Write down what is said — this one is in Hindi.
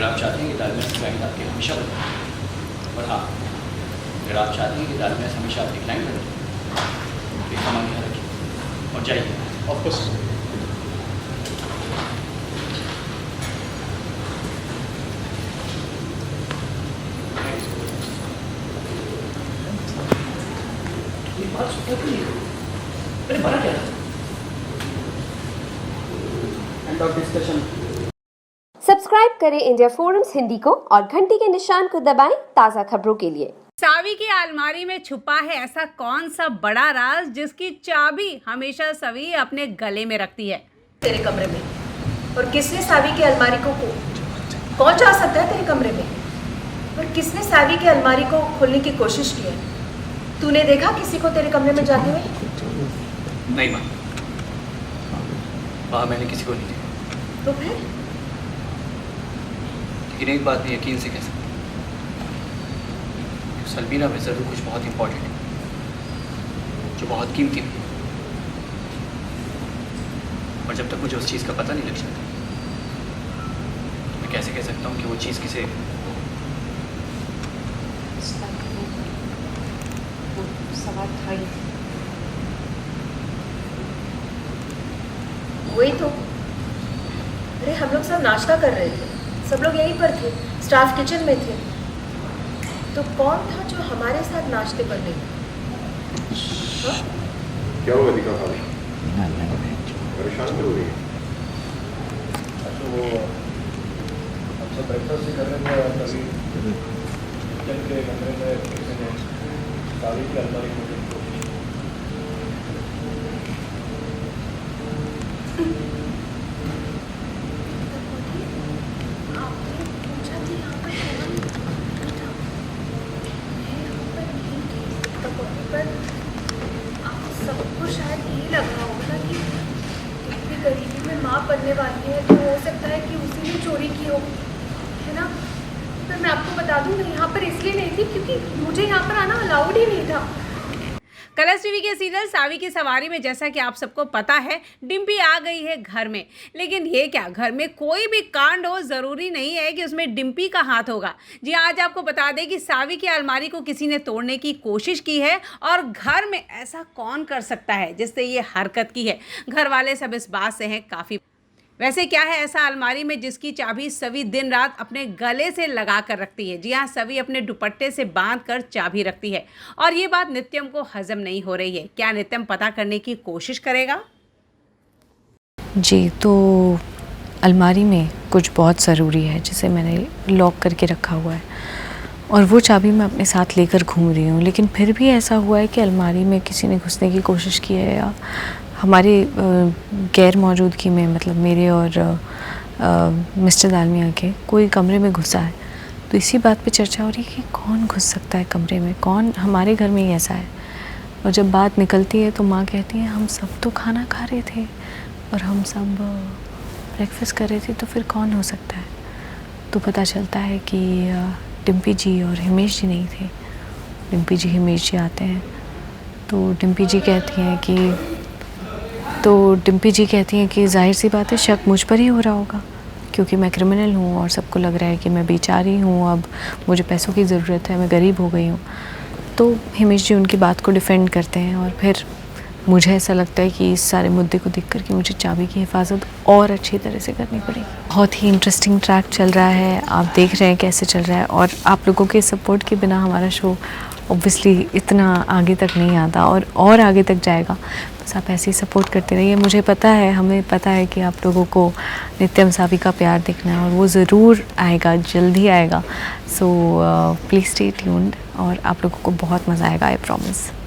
अगर आप चाहते हैं कि दाल में क्लाइंट आपके हमेशा बने, और हाँ, अगर आप चाहते हैं कि दाल में हमेशा आपके क्लाइंट बने, तो एक सामान ध्यान रखिए और जाइए। Of course. End of discussion. Subscribe करें इंडिया फोरम्स हिंदी को और घंटी के निशान को दबाएं ताज़ा खबरों के लिए। सावी की अलमारी में छुपा है ऐसा कौन सा बड़ा राज जिसकी चाबी हमेशा सवी अपने गले में रखती है? तेरे कमरे में, और किसने सावी की अलमारी को कौन जा सकता है तेरे कमरे में? और किसने सावी की अलमारी को खोलने की कोशिश की है? तूने देखा किसी को तेरे कमरे में जाते हुए? नहीं माँ, वहाँ मैंने किसी को नहीं देखा। तो फिर? लेकिन एक बात मैं यकीन से कह सकता हूँ, सलबीना में ज़रूर कुछ बहुत इंपॉर्टेंट है, जो बहुत कीमती है। और जब तक मुझे उस चीज़ का पता नहीं लग जाता, तो मैं कैसे कह सकता हूँ कि वो चीज़ किसे। सवाल था ही। वही तो। अरे हम लोग सब नाश्ता कर रहे थे, सब लोग यहीं पर थे, स्टाफ किचन में थे। तो कौन था जो हमारे साथ नाश्ते पर नहीं? क्या हुआ दीका भाभी? परेशान क्यों हो रही है? अच्छा वो हमसे ब्रेकफास्ट ही कर रहे थे, कभी किचन के कमरे में किसी ने सावी की अलमारी खोलने की कोशिश की। आपने पूछा कि यहाँ पर कौन था? मैं यहाँ पर नहीं थी, पर आप सबको शायद ये लग रहा होगा कि इतनी गरीबी में माँ पढ़ने वाली है, तो हो सकता है कि उसी ने चोरी की हो, है ना? पर मैं आपको बता दूँ, मैं यहाँ पर इसलिए नहीं थी क्योंकि मुझे यहाँ पर आना अलाउड ही नहीं था। कलर्स टीवी के सीरियल सावी की सवारी में जैसा कि आप सबको पता है, डिम्पी आ गई है घर में। लेकिन ये क्या, घर में कोई भी कांड हो ज़रूरी नहीं है कि उसमें डिम्पी का हाथ होगा। जी आज आपको बता दें कि सावी की अलमारी को किसी ने तोड़ने की कोशिश की है, और घर में ऐसा कौन कर सकता है जिससे ये हरकत की है। घर वाले सब इस बात से हैं काफ़ी। वैसे क्या है ऐसा अलमारी में जिसकी चाबी सवी दिन रात अपने गले से लगा कर रखती है? जी हाँ, सवी अपने दुपट्टे से बांध कर चाबी रखती है, और ये बात नित्यम को हजम नहीं हो रही है। क्या नित्यम पता करने की कोशिश करेगा? जी, तो अलमारी में कुछ बहुत ज़रूरी है जिसे मैंने लॉक करके रखा हुआ है, और वो चाबी मैं अपने साथ लेकर घूम रही हूँ। लेकिन फिर भी ऐसा हुआ है कि अलमारी में किसी ने घुसने की कोशिश की है, या हमारे गैर मौजूदगी में, मतलब मेरे और मिस्टर दालमिया के कोई कमरे में घुसा है। तो इसी बात पे चर्चा हो रही है कि कौन घुस सकता है कमरे में, कौन हमारे घर में ही ऐसा है। और जब बात निकलती है तो माँ कहती है हम सब तो खाना खा रहे थे और हम सब ब्रेकफास्ट कर रहे थे, तो फिर कौन हो सकता है। तो पता चलता है कि डिम्पी जी और हिमेश जी नहीं थे। डिम्पी जी हिमेश जी आते हैं, तो डिम्पी जी कहती हैं कि जाहिर सी बात है शक मुझ पर ही हो रहा होगा, क्योंकि मैं क्रिमिनल हूँ और सबको लग रहा है कि मैं बेचारी हूँ, अब मुझे पैसों की ज़रूरत है, मैं गरीब हो गई हूँ। तो हिमेश जी उनकी बात को डिफेंड करते हैं, और फिर मुझे ऐसा लगता है कि इस सारे मुद्दे को देखकर कि मुझे चाबी की हिफाजत और अच्छी तरह से करनी पड़ेगी। बहुत ही इंटरेस्टिंग ट्रैक चल रहा है, आप देख रहे हैं कैसे चल रहा है, और आप लोगों के सपोर्ट के बिना हमारा शो ऑब्वियसली इतना आगे तक नहीं आता, और आगे तक जाएगा। बस आप ऐसे ही सपोर्ट करते रहिए। मुझे पता है, हमें पता है कि आप लोगों को नित्यम सावी का प्यार देखना है, और वो ज़रूर आएगा, जल्दी आएगा। सो प्लीज़ स्टे ट्यून्ड, और आप लोगों को बहुत मज़ा आएगा, आई प्रॉमिस।